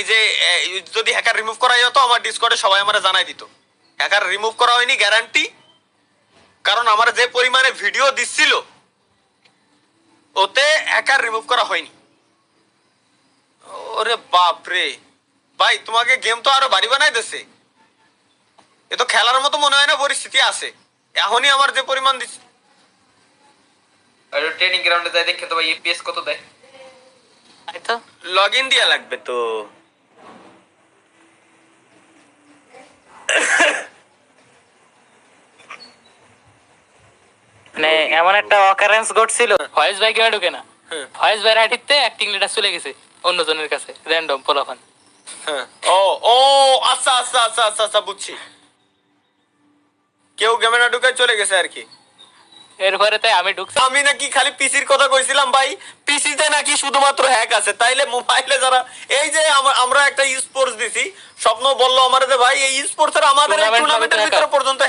যে যদি hacker remove করা যেত আমার ডিসকর্ডে সবাই আমারে জানাই দিত। হ্যাকার রিমুভ করা হয়নি গ্যারান্টি, কারণ আমার যে পরিমাণে ভিডিও দিচ্ছিল ওতে হ্যাকার রিমুভ করা হয়নি। ওরে বাপ রে ভাই, তোমাকে গেম তো আরো বাড়ি বানাই দিছে। এ তো খেলার মতো মনে হয় না পরিস্থিতি আছে এখনই আমার যে পরিমাণ দিচ্ছে। ট্রেনিং গ্রাউন্ডে যাই দেখে তো ভাই এপিএস কত দেয়। লগ ইন দিয়া লাগবে তো। মানে এমন একটা অকারেন্স ঘটছিল, ফয়েজ ভাই কেউ ঢুকে না, ফয়েজ ভাইয়ের আইডিতে অ্যাক্টিং লিডার চলে গেছে অন্যজনের কাছে, র্যান্ডম পোলাপান। ও ও আচ্ছা আচ্ছা আচ্ছা আচ্ছা আচ্ছা বুঝছি, কেউ গেমে না ঢুকে চলে গেছে আর কি। এরপরে তাই আমি ঢুকছি। আমি নাকি খালি পিসির কথা কইছিলাম ভাই, পিসিতে নাকি শুধুমাত্র হ্যাক আছে, তাইলে মোবাইলে যারা এই যে আমরা একটা স্পোর্টস দিছি, স্বপ্ন বললো আমার যে ভাই এই স্পোর্টস এর আমাদের টুর্নামেন্টের ভিতরে পর্যন্ত